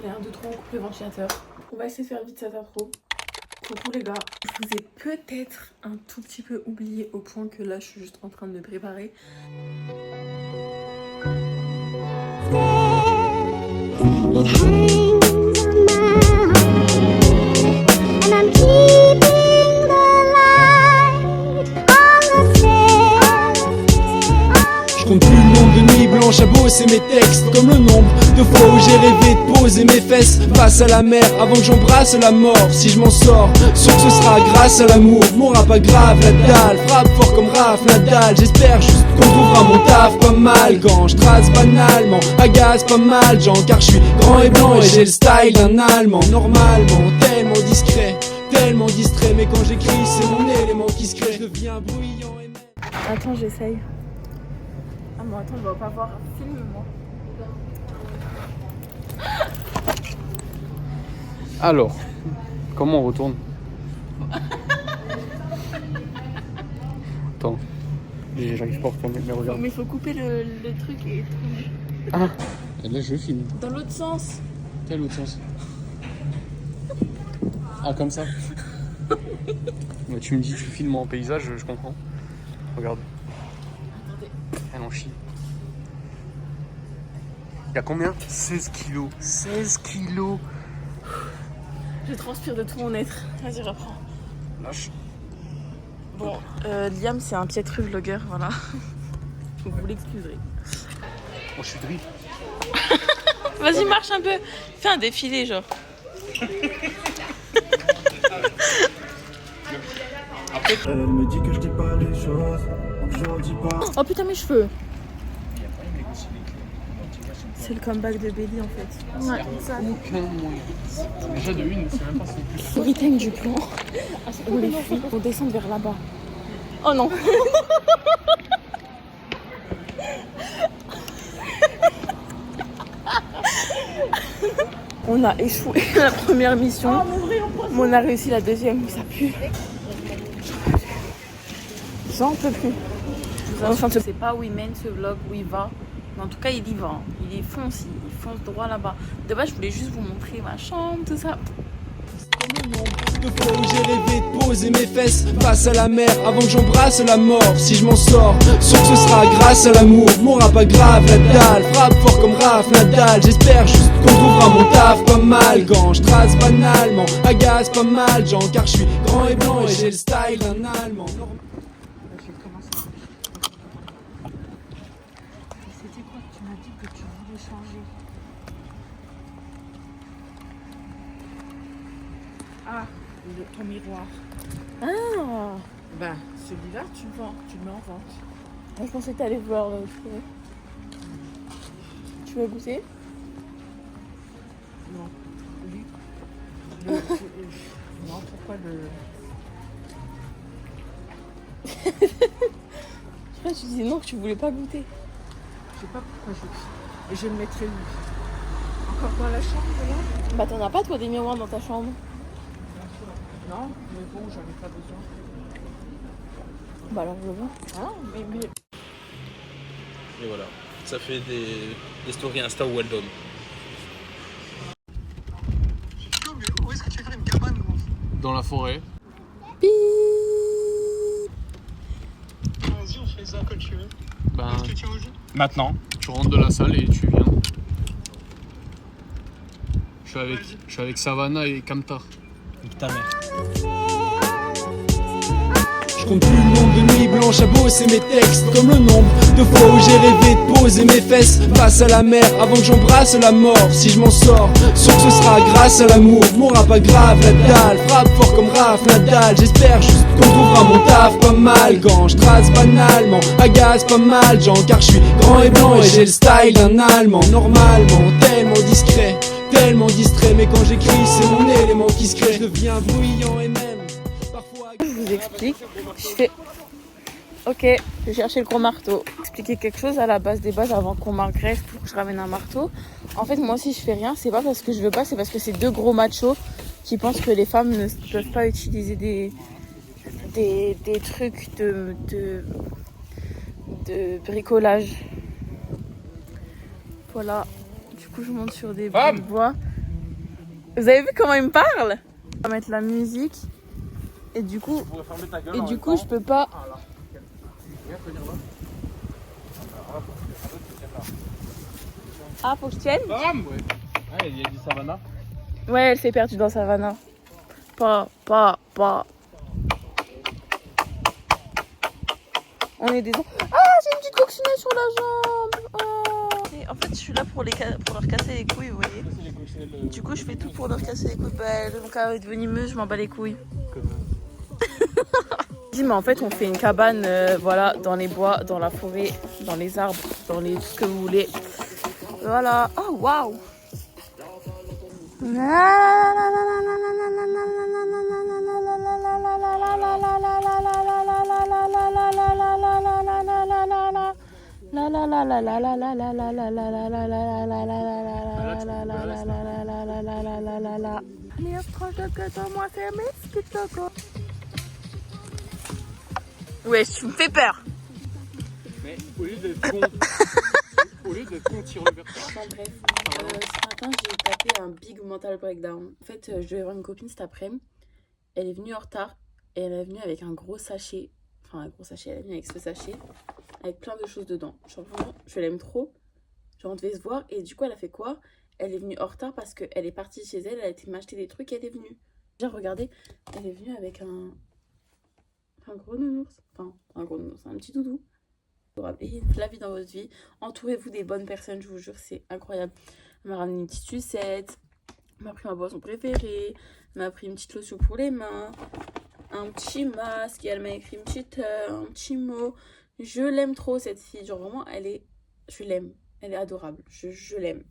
Et 1, 2, 3, on coupe le ventilateur. On va essayer de faire vite cette intro. Coucou les gars, je vous ai peut-être un tout petit peu oublié au point que là je suis juste en train de me préparer. It hangs on my heart, and I'm keeping the light on the stairs. Je compte plus le nombre de nuits blanches à bosser mes textes, comme le nombre de fois où j'ai rêvé de poser mes fesses face à la mer avant que j'embrasse la mort. Si je m'en sors, sûr que ce sera grâce à l'amour. Mon rap pas grave, la dalle frappe fort comme Raph Nadal. J'espère juste qu'on trouvera mon taf pas mal quand je trace banalement, agace pas mal de gens, car je suis grand et blanc et j'ai le style d'un Allemand. Normalement tellement discret, tellement distrait, mais quand j'écris c'est mon élément qui se crée. Je deviens bruyant et même... Attends, j'essaye. Ah bon, attends, je dois pas voir. Filme-moi. Alors, comment on retourne? Attends, j'arrive pas à retourner, mais regarde. Mais il faut couper le truc et Ah, et là je filme. dans l'autre sens. Quel autre sens? Ah, comme ça? Bah, tu me dis, tu filmes en paysage, je comprends. Regarde. Attendez. Elle en chie. Y'a combien? 16 kilos. 16 kilos. Je transpire de tout mon être. Vas-y, reprends. Lâche. Bon, Liam, c'est un piètre vlogueur, voilà. Vous l'excuserez. Oh, je suis drift. Vas-y, marche un peu. Fais un défilé, genre. Elle me dit que je dis pas les choses, donc je redis pas. Oh putain, mes cheveux. C'est le comeback de Belly en fait. Ouais, ça. Aucun moyen. Déjà de une, c'est même pas si plus. Storytime du plan. Où les filles vont descendre vers là-bas. Oh non. On a échoué la première mission, mais on a réussi la deuxième, ça pue. J'en peux plus. Enfin, c'est pas où il mène ce vlog, où il va. Mais en tout cas, il y va. Hein. Il fonce droit là-bas. De base, je voulais juste vous montrer ma chambre, tout ça. De fois où j'ai rêvé de poser mes fesses face à la mer avant que j'embrasse la mort. Si je m'en sors, sûr que ce sera grâce à l'amour. Mon rap pas grave, la dalle frappe fort comme Raph Nadal. J'espère juste qu'on trouvera mon taf pas mal quand je trace banalement, agace pas mal de gens, car je suis grand et blanc et j'ai le style d'un Allemand. C'était quoi que tu m'as dit que tu voulais changer? Ah, ton miroir. Ah, Bah, celui-là, tu le vends, tu le mets en vente. moi, je pensais que t'allais voir le truc. Tu veux goûter? Non, lui. Non, pourquoi le... Je crois que tu disais non, que tu voulais pas goûter. Je sais pas pourquoi je... Et je le mettrai lui. Encore dans la chambre, là? Bah, t'en as pas, toi, des miroirs dans ta chambre? Non, mais bon, j'en ai pas besoin. Bah, alors, je le vois. Ah, mais... Et voilà, ça fait des stories Insta ou album. Où est-ce que tu veux faire une cabane, gros? Dans la forêt. Vas-y, on fait ça quand tu veux. Ben, Je te tiens au jeu. Maintenant. tu rentres de la salle et tu viens. Je suis avec Savannah et Kamtar. Ta mère. Je compte plus le nombre de nuits blanches à bosser mes textes, comme le nombre de fois où j'ai rêvé de poser mes fesses face à la mer avant que j'embrasse la mort. Si je m'en sors, sûr que ce sera grâce à l'amour. Mon rap pas grave, la dalle frappe fort comme Raph Nadal. J'espère juste qu'on trouvera mon taf pas mal quand je trace banalement, agace pas mal de gens, car je suis grand et blanc et j'ai le style d'un Allemand. Normalement tellement discret, tellement distrait, mais quand j'écris c'est mon élément qui se crée. Je deviens bruyant et même parfois... Je vous explique. Je fais... Ok, je vais chercher le gros marteau. Expliquer quelque chose à la base des bases avant qu'on m'agresse pour que je ramène un marteau. En fait, moi, si je fais rien, c'est pas parce que je veux pas, c'est parce que c'est deux gros machos qui pensent que les femmes ne peuvent pas utiliser des trucs de bricolage. Voilà. Du coup, je monte sur des bouts de bois. Vous avez vu comment il me parle? On va mettre la musique. Et du coup, je peux pas. Ah, faut que je tienne? Bam, ouais. Ah, il y a du savannah. Ouais, elle s'est perdue dans Savannah. Pas. On est des... Ah, j'ai une petite coccinelle sur la jambe. Oh. Et en fait, je suis là pour leur casser les couilles, vous voyez. Du coup, je fais tout pour leur casser les couilles. Bah, elles ont qu'à être venimeuses, je m'en bats les couilles. Dis, mais en fait, on fait une cabane, voilà, dans les bois, dans la forêt, dans les arbres, dans les... tout ce que vous voulez. Voilà. Oh, waouh. Allez hop, proche de moi, c'est mes petits cocos. Ouais, tu me fais peur. Mais au lieu d'être con, tire le verre. Enfin bref, ce matin j'ai tapé un big mental breakdown. En fait, je devais voir une copine cet après-midi. Elle est venue en retard et elle est venue avec un gros sachet. Enfin, un gros sachet, elle est venue avec ce sachet avec plein de choses dedans. Genre vraiment, je l'aime trop. Genre on devait se voir et du coup elle a fait quoi? Elle est venue en retard parce qu'elle est partie chez elle, elle a été m'acheter des trucs et elle est venue. Déjà regardez, elle est venue avec un gros nounours. Enfin, un gros nounours, un petit doudou. Ayez la vie dans votre vie, entourez-vous des bonnes personnes, je vous jure, c'est incroyable. Elle m'a ramené une petite sucette, elle m'a pris ma boisson préférée, elle m'a pris une petite lotion pour les mains, un petit masque, et elle m'a écrit un petit mot. Je l'aime trop cette fille, genre vraiment je l'aime, elle est adorable, je l'aime,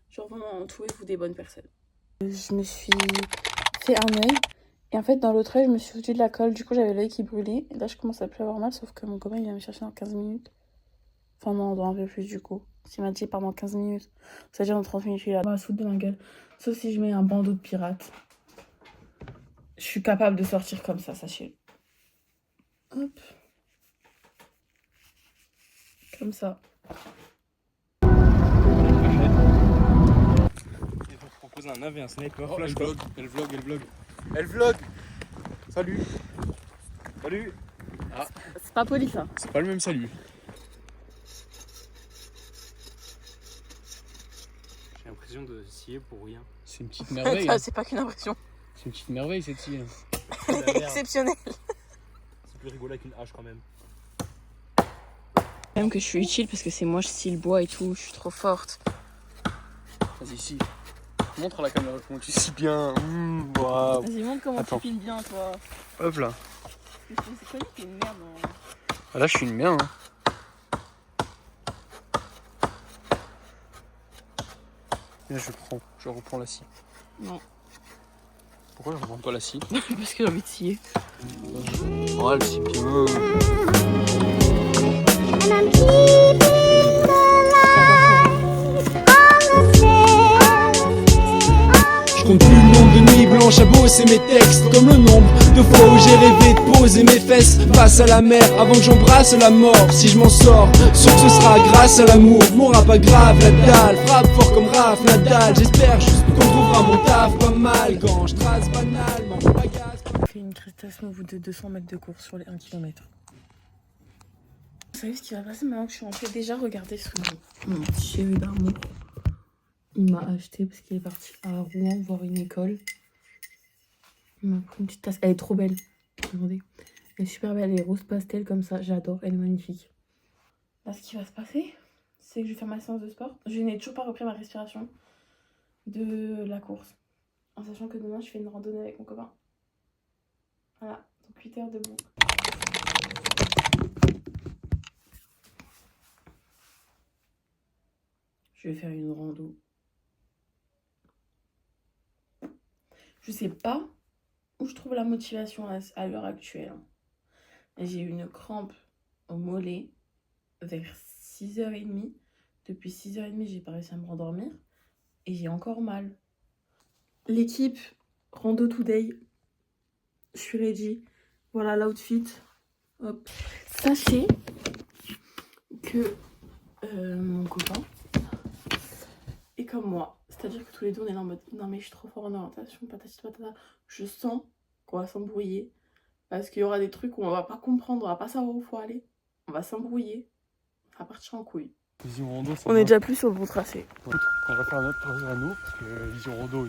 genre vraiment entourez-vous des bonnes personnes. Je me suis fait un œil. Et en fait, dans l'autre œil, je me suis foutu de la colle. Du coup, j'avais l'œil qui brûlait. Et là, je commence à plus avoir mal. Sauf que mon copain, il vient me chercher dans 15 minutes. Enfin, non, dans un peu plus, du coup. S'il m'a dit pendant 15 minutes. C'est-à-dire dans 30 minutes, il est là. On va se foutre de ma gueule. Sauf si je mets un bandeau de pirate. Je suis capable de sortir comme ça, sachez. Hop. Comme ça. Il faut proposer un AV, un sniper. Oh, elle vlog. Salut. Ah, C'est pas poli, ça. c'est pas le même salut. J'ai l'impression de scier pour rien. C'est une petite merveille. Ça, c'est pas qu'une impression. C'est une petite merveille cette scie. Elle est exceptionnelle. C'est plus rigolo avec une hache quand même. Même que je suis utile parce que c'est moi, je scie le bois et tout. Je suis trop forte. Vas-y, scie. Montre à la caméra comment tu scies bien. Waouh. Vas-y, montre comment Attends. tu files bien, toi. Hop là. C'est quoi, t'es une merde. Hein. Ah, là, je suis une bien. Hein. Là, je reprends la scie. Non. Pourquoi je reprends pas la scie? Parce que j'ai envie de scier. Oh, elle scie bien. And I'm keeping the light on the Je compte plus le nombre de nuits blanches à bosser mes textes, comme le nombre de fois où j'ai rêvé de poser mes fesses face à la mer avant que j'embrasse la mort. Si je m'en sors, sûr que ce sera grâce à l'amour. Mon rap pas grave, la dalle frappe fort comme Raph Nadal. J'espère juste qu'on trouvera mon taf pas mal quand je trace banalement. J'ai fait une crestation au bout de 200 mètres de course sur les 1 km. Vous savez ce qui va passer maintenant que je suis rentrée? Déjà, regardez ce que mon petit chéri d'amour il m'a acheté parce qu'il est parti à Rouen voir une école. Il m'a pris une petite tasse. Elle est trop belle. Regardez. Elle est super belle. Elle est rose pastel comme ça. J'adore. Elle est magnifique. Là, ce qui va se passer, c'est que je vais faire ma séance de sport. Je n'ai toujours pas repris ma respiration de la course. En sachant que demain, je fais une randonnée avec mon copain. Voilà. Donc 8 heures debout. Je vais faire une rando. Je sais pas où je trouve la motivation à l'heure actuelle. J'ai eu une crampe au mollet vers 6h30. Depuis 6h30, j'ai pas réussi à me rendormir. Et j'ai encore mal. L'équipe Rando Today. Je suis ready. Voilà l'outfit. Hop. Sachez que mon copain est comme moi. C'est-à-dire que tous les deux on est là en mode non mais je suis trop fort en orientation, patati patata. Je sens qu'on va s'embrouiller parce qu'il y aura des trucs où on va pas comprendre, on va pas savoir où il faut aller. On va s'embrouiller, ça va partir en couille. Vision Rando, ça On va. est déjà plus sur le bon tracé. On va faire un autre trajet à nous, parce que Vision Rando,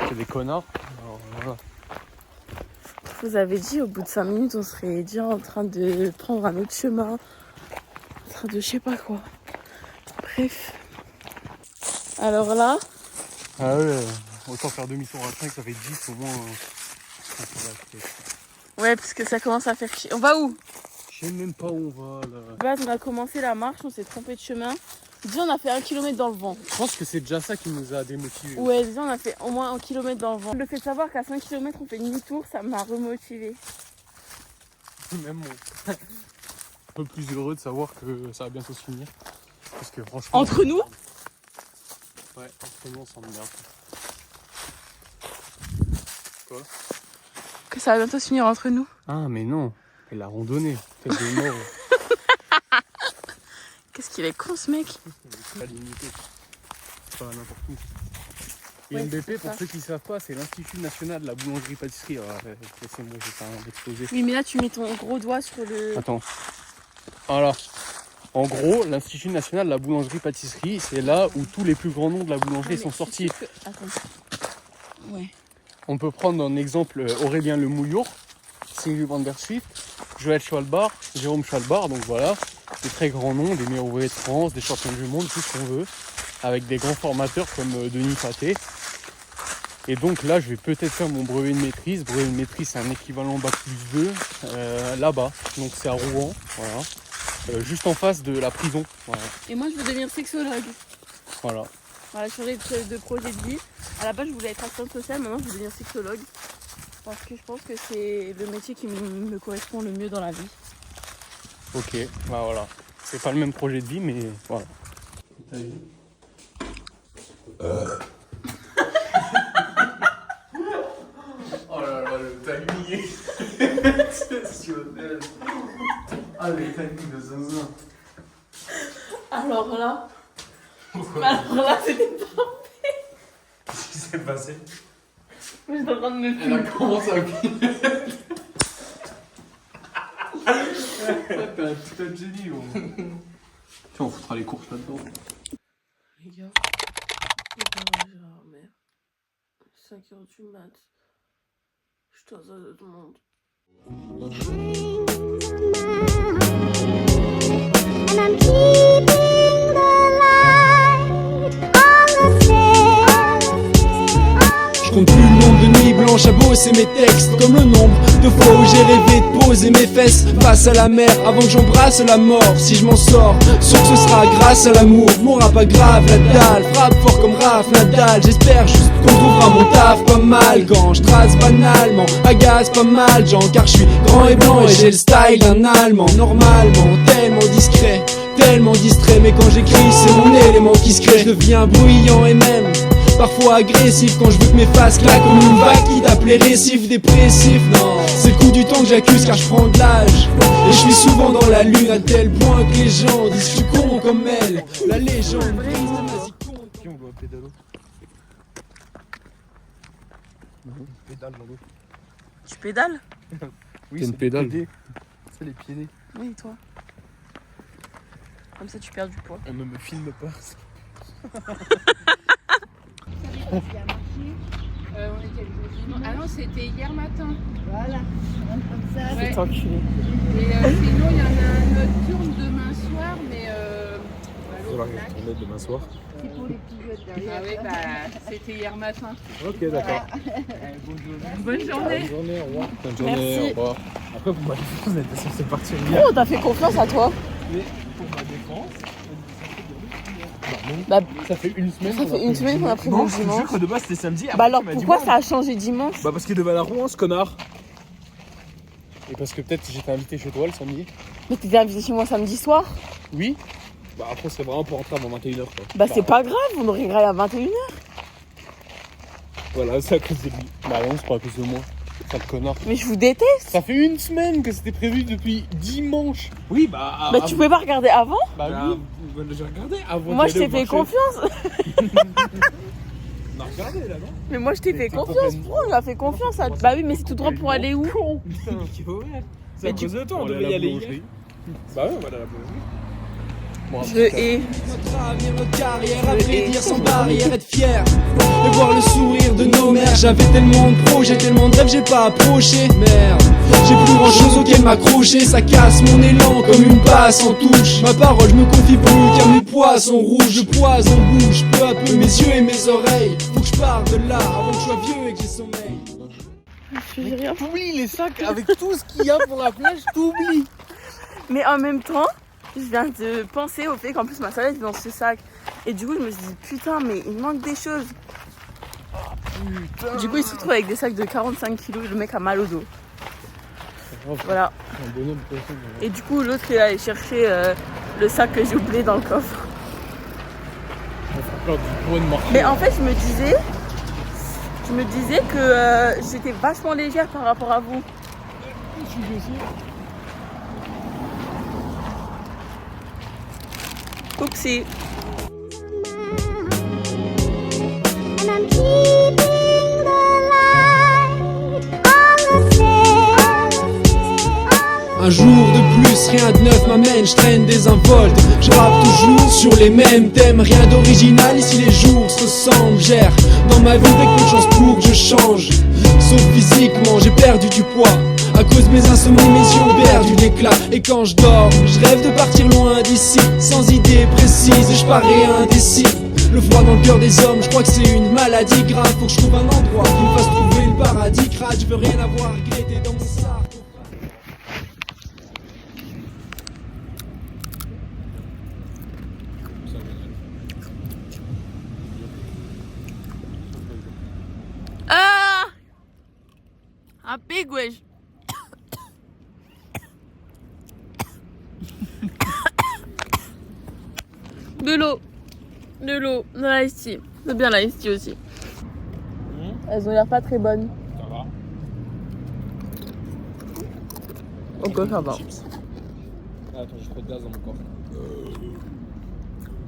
c'est des connards. Alors voilà. Je vous avais dit, au bout de 5 minutes, on serait déjà en train de prendre un autre chemin. En train de je sais pas quoi. Bref. Alors là, Ah ouais, autant faire demi-tour à 5, ça fait 10 au moins. ouais, parce que ça commence à faire chier. On va où? Je sais même pas où on va là. Là, on a commencé la marche, on s'est trompé de chemin. Déjà, on a fait 1 kilomètre dans le vent. Je pense que c'est déjà ça qui nous a démotivés. Ouais, déjà, on a fait au moins 1 kilomètre dans le vent. Le fait de savoir qu'à 5 km, on fait demi-tour, ça m'a remotivé. Même moi. Un peu plus heureux de savoir que ça va bientôt se finir. Parce que franchement. Entre nous? Ouais, entre nous, on s'emmerde. Quoi? Que ça va bientôt se finir entre nous. Ah, mais non. Et la randonnée. Tête de mort. Qu'est-ce qu'il est con, ce mec? Pas limité. Pas n'importe où. Ouais, INBP, c'est pour ça. ceux qui ne savent pas, c'est l'Institut National de la Boulangerie-Pâtisserie. Laissez-moi, j'ai pas d'exposer. Oui, mais là, tu mets ton gros doigt sur le... Attends. Voilà. En gros, l'Institut National de la Boulangerie-Pâtisserie, c'est là où tous les plus grands noms de la boulangerie sont sortis. Attends. Ouais. On peut prendre en exemple Aurélien Le Mouillour, Sylvie Van der Schief, Joël Schwalbard, Jérôme Schwalbard, donc voilà, des très grands noms, des meilleurs ouvriers de France, des champions du monde, tout ce qu'on veut, avec des grands formateurs comme Denis Pathé. Et donc là, je vais peut-être faire mon brevet de maîtrise. Brevet de maîtrise, c'est un équivalent Bac+2, là-bas, donc c'est à Rouen, voilà, juste en face de la prison, voilà. Et moi, je veux devenir sexologue. Voilà. Voilà, sur les de projet de vie. À la base, je voulais être assistante sociale, maintenant, je veux devenir sexologue. Parce que je pense que c'est le métier qui me correspond le mieux dans la vie. Ok, bah voilà. C'est pas le même projet de vie, mais voilà. Oh là là, le timing exceptionnel. Ah, le timing de zinzin. Alors là, c'était pas... Qu'est-ce qui s'est passé? J'étais en train de me Elle a commencé à crier. T'es un putain de génie, gros. Tiens, on foutra les courses là-dedans. Les gars, genre, merde. 5h du mat. Je suis dans un autre monde. And I'm keeping the light on the Je compte plus le nombre de nuits blanches à bosser mes textes, comme le nombre de fois où j'ai rêvé de poser mes fesses face à la mer avant que j'embrasse la mort. Si je m'en sors, sûr que ce sera grâce à l'amour. Mon rap pas grave, la dalle frappe fort comme Raph Nadal. J'espère juste qu'on trouvera mon taf pas mal quand je trace banalement, agace pas mal gens, car je suis grand et blanc et j'ai le style d'un Allemand. Normalement tellement discret, tellement distrait, mais quand j'écris c'est mon élément qui se crée. Je deviens bruyant et même parfois agressif quand je veux que mes faces claquent comme une vague qui tape les récifs dépressifs. Non, c'est le coup du temps que j'accuse car je prends de l'âge. Et je suis souvent dans la lune à tel point que les gens disent je suis con comme elle. La légende brise de ma icône. Qui on doit pédalo? Pédale dans l'eau. Tu pédales? Oui, c'est une pédale. C'est les pieds nés. Oui, toi. Comme ça, tu perds du poids. On ne me filme pas. Ah non, c'était hier matin. Voilà, comme ça. Ouais. C'est enculé. Et sinon, il y en a un nocturne demain soir, mais On va remettre demain soir. C'est pour les petits jeux derrière. ah oui, bah, c'était hier matin. Ok, d'accord. Bonne journée. Bonne journée, au revoir. Bonne journée, Merci. au revoir. Après, pour ma défense, on était censé partir hier. Oh, t'as fait confiance à toi. Mais pour ma défense, Bah, ça fait une semaine. ça fait une semaine qu'on a pris Non, le je te dimanche. jure que de base c'était samedi. Bah alors, pourquoi ça a changé dimanche? Bah parce qu'il devait aller à Rouen, ce connard. Et parce que peut-être j'étais invité chez toi le samedi. Mais t'étais invité chez moi samedi soir? Oui. Bah après c'est vraiment pour rentrer avant 21h quoi. Bah c'est pas grave, on aurait grillé à 21h. Voilà, c'est à cause de lui. Bah non, c'est pas à cause de moi. Sale connard. Mais je vous déteste. Ça fait une semaine que c'était prévu depuis dimanche. Oui, bah. Bah tu pouvais pas regarder avant? Bah oui. J'ai regardé avant. Moi d'y je aller t'ai au fait marché. confiance. On a regardé là, non? Mais moi je t'ai fait confiance, bro, on a fait confiance à... Bah oui, mais c'est tout droit pour aller où? C'est à cause de toi, on devait y aller hier. Bah ouais, on va aller à la boulangerie. Je hais. Notre avenir, notre carrière, à vrai dire sans barrière, être fier et voir le sourire de nos mères. J'avais tellement de projets, tellement de rêves, j'ai pas approché. Merde, j'ai plus grand chose auquel m'accrocher. Ça casse mon élan comme une passe en touche. Ma parole, je me confie plus car mes poissons rouges. Je poison bouge peu à peu mes yeux et mes oreilles. Faut que je parte de là avant que je sois vieux et que j'ai sommeil. J'ai rien. T'oublies les sacs avec tout ce qu'il y a pour la plage, t'oublies. Mais en même temps, je viens de penser au fait qu'en plus ma salade est dans ce sac. Et du coup, je me suis dit, putain, mais il manque des choses. Du coup, il se retrouve avec des sacs de 45 kilos. Le mec a mal au dos. Voilà. Un bonhomme poisson. Et du coup, l'autre, il est allé chercher le sac que j'ai oublié dans le coffre. On fera plein de bonnes marques. Mais en fait, je me disais que j'étais vachement légère par rapport à vous. Oupsie. And I'm keeping the light on the stairs. Un jour de plus, rien de neuf m'amène, je traîne des involtes. Je rappe toujours sur les mêmes thèmes, rien d'original, ici les jours se ressemblent. Gère dans ma vie avec peu de chance pour que je change. Sauf physiquement, j'ai perdu du poids. À cause de mes insomnies, mes yeux ont perdu l'éclat. Et quand je dors, je rêve de partir loin d'ici, sans idée précise, et je parais indécis. Le froid dans le cœur des hommes, je crois que c'est une maladie grave. Faut que je trouve un endroit qui me fasse trouver le paradis crade. Je veux rien avoir regretté dans mon sac. Ah! Un pig, wesh. De l'eau. De l'ice tea. C'est bien l'ice tea aussi. Elles ont l'air pas très bonnes. Ça va. Ok, ça va. Ah, attends, j'ai trop de gaz dans mon corps.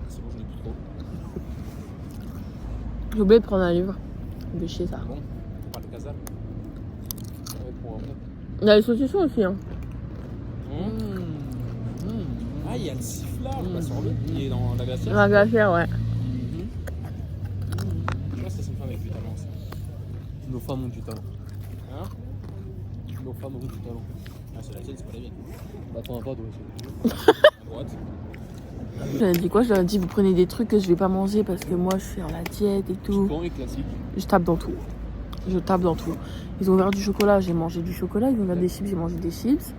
C'est bon, j'en ai plus trop. J'ai oublié de prendre un livre. De chier ça. Bon, on parle de Casa. Ouais, pour un peu. Il y a les saucissons aussi. Hein. Ah, il y a le sifflard, pas sur lui. Il est dans la glacière. La glacière, ouais. Je pense que c'est une femme avec du talent, ça. Nos femmes ont du talent. Hein? Nos femmes ont du talent. Ah, c'est la tienne, c'est pas la mienne. Bah t'en as pas, toi. À droite. J'avais dit quoi? Je leur ai dit, vous prenez des trucs que je vais pas manger parce que moi je suis à la diète et tout. Bon et classique. Je tape dans tout. Ils ont ouvert du chocolat, j'ai mangé du chocolat. Ils ont ouvert des chips, j'ai mangé des chips.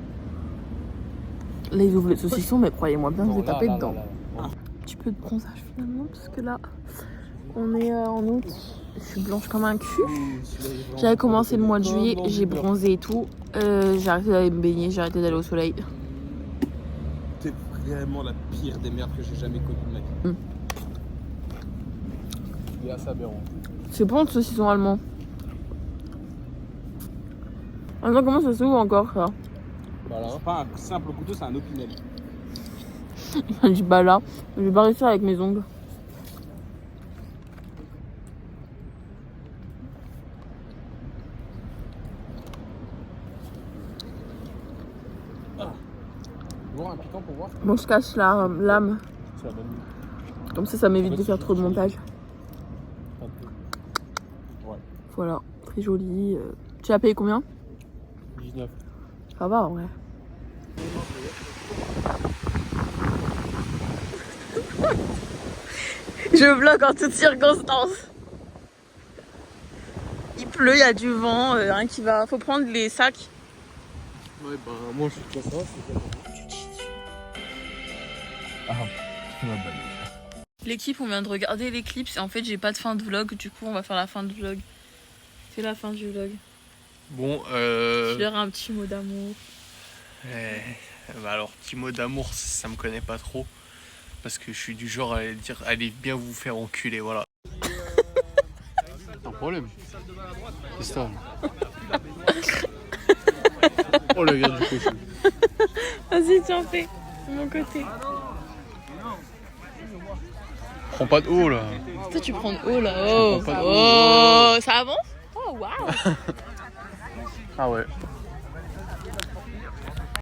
Là, ils ouvrent les saucissons, mais croyez-moi bien, je vais taper dedans. Un petit peu de bronzage finalement, parce que là, on est en août. Je suis blanche comme un cul. J'avais commencé le mois de juillet, j'ai bronzé et tout. J'ai arrêté d'aller me baigner, j'ai arrêté d'aller au soleil. T'es vraiment la pire des merdes que j'ai jamais connue de ma vie. Il est assez aberrant. C'est bon le saucisson allemand. Attends, comment ça s'ouvre encore ça? Voilà. C'est pas un simple couteau, c'est un opinel. Il m'a dit bah là, je vais pas réussir avec mes ongles. Bon, un piquant pour voir. Bon, je cache la lame. C'est la bonne nuit. Comme ça m'évite de faire trop de montage. Ouais. Voilà, très joli. Tu as payé combien? 19. Ça va, ouais. Je vlog en toutes circonstances. Il pleut, il y a du vent, rien qui va. Faut prendre les sacs. Ouais, bah moi je suis comme ça. L'équipe, on vient de regarder l'éclipse et en fait j'ai pas de fin de vlog, du coup on va faire la fin de vlog. C'est la fin du vlog. Bon, Je leur ai un petit mot d'amour. bah alors, petit mot d'amour, ça me connaît pas trop. Parce que je suis du genre à dire allez bien vous faire enculer, voilà. Un problème. C'est ça. Oh le gars du cochon. Vas-y, tiens, fais. De mon côté. prends pas de haut là. Toi, tu prends de haut là. Oh, prends pas de oh, ça avance? Oh, waouh! Ah ouais.